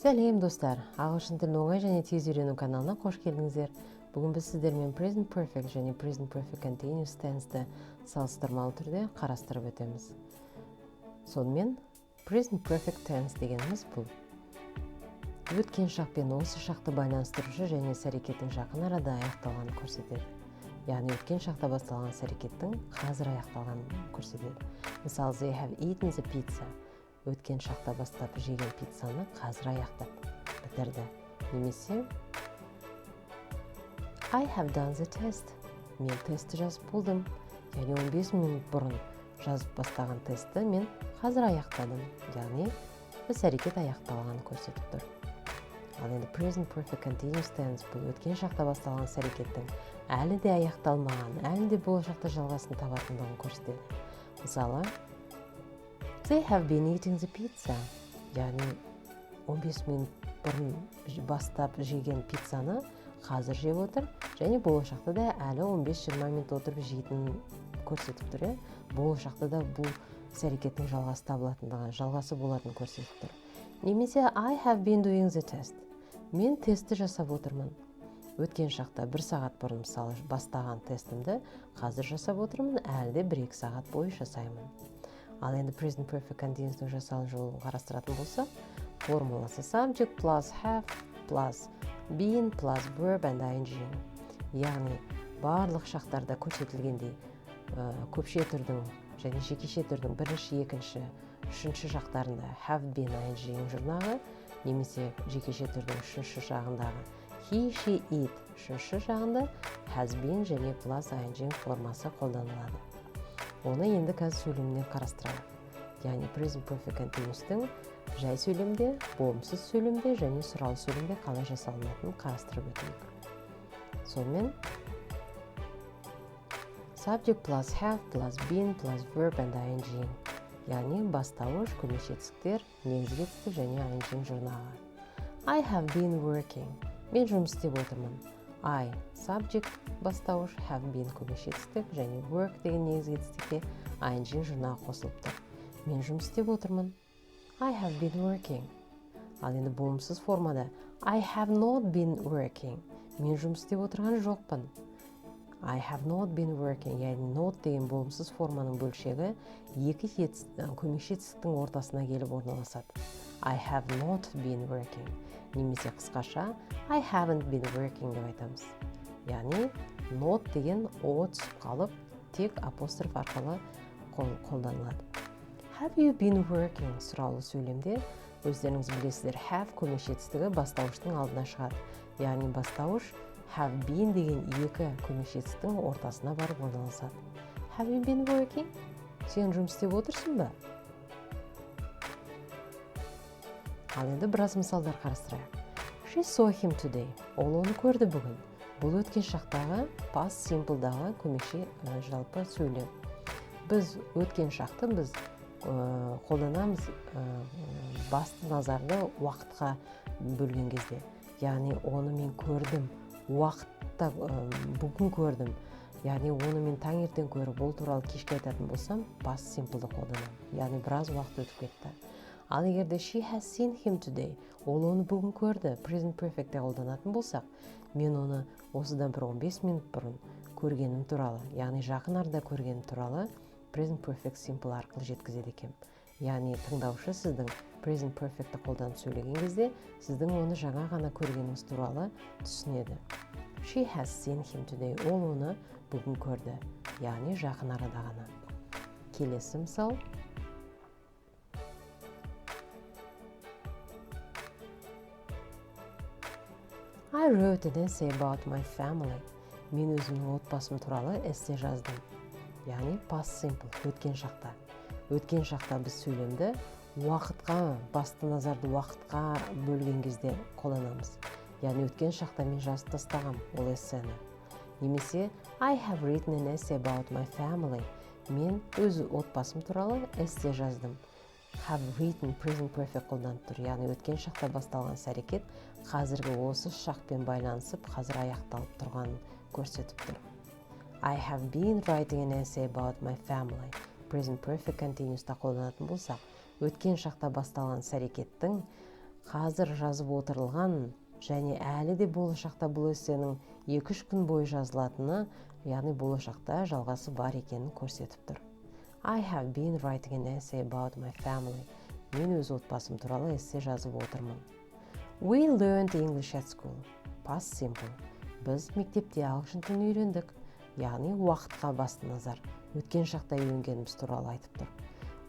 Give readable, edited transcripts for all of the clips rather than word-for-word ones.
Сәлем достар, ағылшын тілін оңай және тез үйрену каналына қош келдіңіздер. Бүгін біз сіздермен present perfect және present perfect continuous tense'ді салыстырмалы түрде қарастырып өтеміз. Сонымен present perfect tense дегеніміз бұл өткен шақпен осы шақты байланыстырушы және іс-әрекеттің жақын арада аяқталғанын көрсетеді. Яғни өткен шақта басталған іс-әрекеттің қазір аяқталғанын көрсетеді. Мысалы, they have eaten the pizza. Өткен шақта бастап жеген пиццаны қазір аяқтап бітірді. Немесе I have done the test. Мен тестті жазып болдым. Яғни 15 минут бұрын жазып бастаған тестті мен қазір аяқтадым. Яғни іс-әрекет аяқталғанын көрсетіп тұр. Ал енді present perfect continuous tense бұл өткен шақта басталған іс-әрекеттің әлі де аяқталмаған, әлі де болашақта жалғасын табатындығын көрсетеді. Мысалы, they have been eating the pizza. Яғни 15 минут бұрын бастап жеген пиццаны қазір жеп отыр, және болашақта да әлі 15-20 минут отырып жейтінін көрсетіп тұр. Болашақта да бұл іс-әрекеттің жалғасы табылатындығын, жалғасы болатынын көрсетіп тұр. Немесе I have been doing the test. Мен тестті жасап отырмын. Өткен шақта 1 сағат бұрын мысалы бастаған тестімді қазір жасап отырмын, әлі де 1-2 сағат бойы жасаймын. Ал енді present perfect continuous жасалу жолын қарастыратын болса, формуласы subject plus have plus been plus verb and ing. Яғни барлық шақтарда көрсетілгендей көпше түрдің және жекеше түрдің бірінші, екінші, үшінші шақтарында have been ing жұрнағы, немесе жекеше түрдің үшінші жағындағы he, she, it үшінші жағында has been және plus ing формасы қолданылады. Оны енді қазір сөйлеміне қарастырайық. Яғни present perfect continuous-тің жай сөйлемде, болымсыз сөйлемде және сұралы сөйлемде қалай жасалынатынын қарастырып өтейік. Сонымен subject plus have plus been plus verb and ing. Яғни бастауыш, көмекші етістіктер, негізгі етістік және ing жұрнағы. I have been working. Мен жұмыс істеп отырмын. I subject бастауыш, have been көмекші етістік және work деген негізгі етістікке ing жұрнағы қосылып тұр. Мен жұмыс істеп отырмын. I have been working. Ал енді болымсыз формада I have not been working. Мен жұмыс істеп отырған жоқпын. I have not been working. Яғни not деген болымсыз форманың бөлшегі екі көмекші етістіктің ортасына келіп орналасады. I have not been working. Немесе қысқаша I haven't been working деп айтамыз. Яғни not деген о түсіп қалып, тек апостроф арқылы қолданылады. Have you been working сұраулы сөйлемде өздеріңіз білесіздер, have көмекші етістігі бастауыштың алдына шығады. Яғни бастауыш have been деген екі көмекші етістіктің ортасына барып орналасады. Have you been working? Сен жұмыс істеп отырсың ба? Ал енді біраз мысалдар қарастырайық. She saw him today. Ол оны көрді бүгін. Бұл өткен шақтағы past simple'дағы көмекші жалпы сөйлем. Біз өткен шақты біз қолданамыз басты назарды уақытқа бөлген кезде. Яғни оны мен көрдім, уақытта бүгін көрдім. Яғни оны мен таңертең көріп, бұл туралы кешке айтатын болсам, past simple'ды қолданамын. Яғни біраз уақыт өтіп кетті. Ал егерде she has seen him today, ол оны бүгін көрді, present perfect'те қолданатын болсақ, мен оны осыдан бір 15 минут бұрын көргенім туралы, яғни жақын арада көргенім туралы present perfect simple арқылы жеткізеді екен. Яғни тыңдаушы сіздің present perfect'ті қолданып сөйлеген кезде, сіздің оны жаңа ғана көргеніңіз туралы түсінеді. She has seen him today, ол оны бүгін көрді, яғни жақын арада ғана. Келесі мысал. I wrote an essay about my family. Мен өзімнің отбасым туралы эссе жаздым. Яғни past simple, өткен шақта. Өткен шақта біз сөйлемді уақытқа, басты назарды уақытқа бөлген кезде қолданамыз. Яғни өткен шақта мен жазып тастағам ол эссені. Немесе I have written an essay about my family. Мен өз отбасым туралы эссе жаздым. Have written present perfect қолданып тұр. Яғни өткен шақта басталған іс-әрекет қазіргі осы шақпен байланысып, қазір аяқталып тұрғанын көрсетіп тұр. I have been writing an essay about my family. Present perfect continuous-та қолданатын болсақ, өткен шақта басталған іс-әрекеттің қазір жазып отырылған және әлі де болашақта бұл эссенің 2-3 күн бойы жазылатыны, яғни болашақта жалғасы бар екенін көрсетіп тұр. I have been writing an essay about my family. Мен өз отбасым туралы эссе жазып отырмын. We learned English at school. Past simple. Біз мектепте ағылшын тілін үйрендік. Яғни уақытқа басты назар. Өткен шақта үйренгеніміз туралы айтып тұр.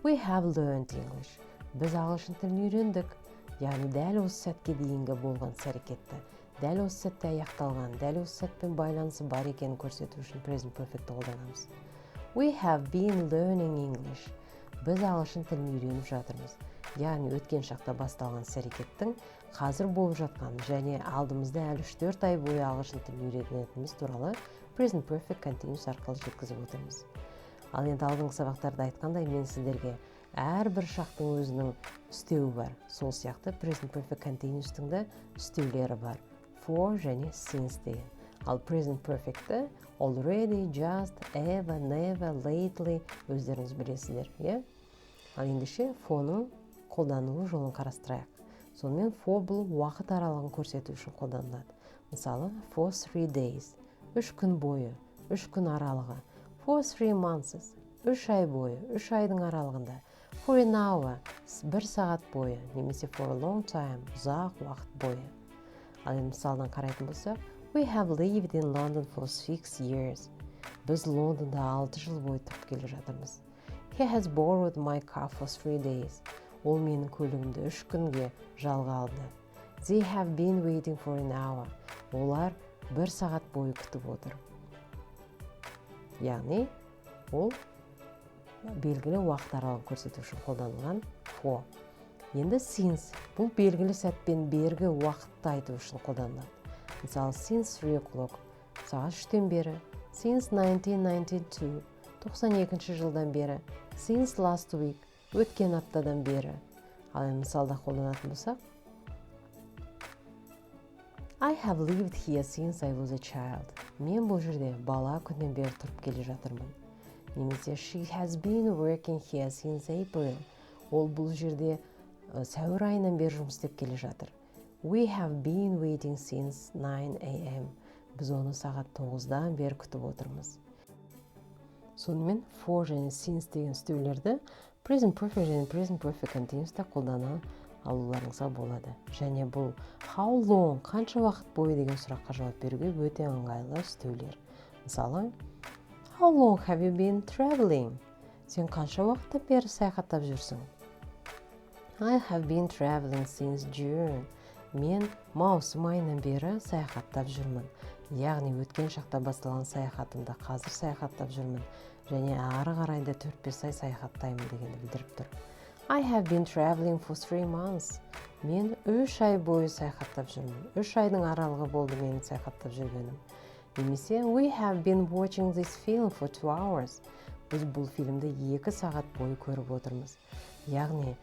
We have learned English. Біз ағылшын тілін үйрендік. Яғни дәл осы сәтке дейінгі болған іс-әрекетті, дәл осы сәтте аяқталған, дәл осы сәтпен байланысы бар екенін көрсету үшін present perfect'ті қолданамыз. We have been learning English. Біз ағылшын тілін үйреніп жатырмыз. Яғни өткен шақта басталған іс-әрекеттің қазір болып жатқан және алдымызда әлі 3-4 ай бойы ағылшын тілін үйренетініміз туралы present perfect continuous арқылы жеткізіп отырмыз. Ал енді алдыңғы сабақтарда айтқандай, мен сіздерге әрбір шақтың өзінің үстеуі бар. Сол сияқты present perfect continuous'тың да үстеулері бар. For және since деген. Ал present perfect'ті already, just, ever, never, lately өздеріңіз білесіздер, иә? Ал ендеше for'ның қолданылу жолын қарастырайық. Сонымен for бұл уақыт аралығын көрсету үшін қолданылады. Мысалы, for 3 days, 3 күн бойы, 3 күн аралығы. For 3 months, 3 ай бойы, 3 айдың аралығында. For an hour, 1 сағат бойы, немесе for a long time, ұзақ уақыт бойы. Ал енді мысалдан қарайтын болсақ, we have lived in London for 6 years. Біз Лондонда 6 жыл бойы тұрып келе жатырмыз. He has borrowed my car for 3 days. Ол менің көлігімді 3 күнге жалға алды. They have been waiting for an hour. Олар 1 сағат бойы күтіп отыр. Яғни, ол белгілі уақыт аралығын көрсету үшін қолданылған for. Енді since бұл белгілі сәтпен бергі уақытты айту үшін қолданылады. Мысалы, since 3 o'clock, сағат 3-тен бері, since 1992, 92 жылдан бері, since last week, өткен аптадан бері. Ал енді мысалда қолданатын болсақ, I have lived here since I was a child. Мен бұл жерде бала күннен бері тұрып келе жатырмын. Немесе she has been working here since April. Ол бұл жерде сәуір айынан бері жұмыс істеп келе жатыр. We have been waiting since 9 a.m. Біз оны сағат 9-дан бері күтіп отырмыз. Сонымен for және since деген үстеулерді present perfect және present perfect continuous'та қолдана алуларыңызға болады. Және бұл how long, қанша уақыт бойы деген сұраққа жауап беруге өте ыңғайлы үстеулер. Мысалы, how long have you been traveling? Сен қанша уақыттан бері саяхаттап жүрсің? I have been traveling since June. Мен маусым айынан бері саяхаттап жүрмін. Яғни өткен шақта басталған саяхатымда қазір саяхаттап жүрмін. Және ары қарайда 4-5 ай саяхаттаймын дегенді білдіріп тұр. I have been traveling for 3 months. Мен 3 ай бойы саяхаттап жүрмін. 3 айдың аралығы болды менің саяхаттап жүргенім. Немесе we have been watching this film for 2 hours. Біз бұл фильмді 2 сағат бойы көріп отырмыз. Яғни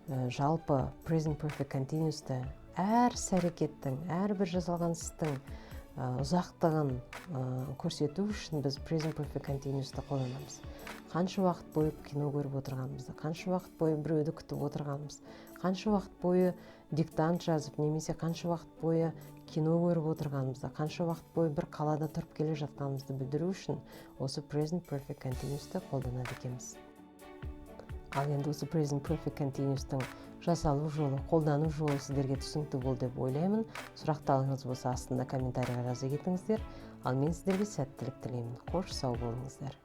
жалпы present perfect continuous'ты әр іс-әрекеттің, әрбір жасалған істің ұзақтығын көрсету үшін біз present perfect continuous'ты қолданамыз. Қанша уақыт бойы кино көріп отырғанымызды, қанша уақыт бойы біреуді күтіп отырғанымыз, қанша уақыт бойы диктант жазып, немесе қанша уақыт бойы кино көріп отырғанымызды, қанша уақыт бойы бір қалада тұрып келе жатқанымызды білдіру үшін осы present perfect continuous'ты қолданады екенбіз. Ал енді осы present perfect continuous'тың жасалу жолы, қолдану жолы сіздерге түсінікті болды деп ойлаймын. Сұрақтарыңыз болса астында комментарийға жаза кетіңіздер. Ал мен сіздерге сәттілік тілеймін. Қош сау болыңыздар.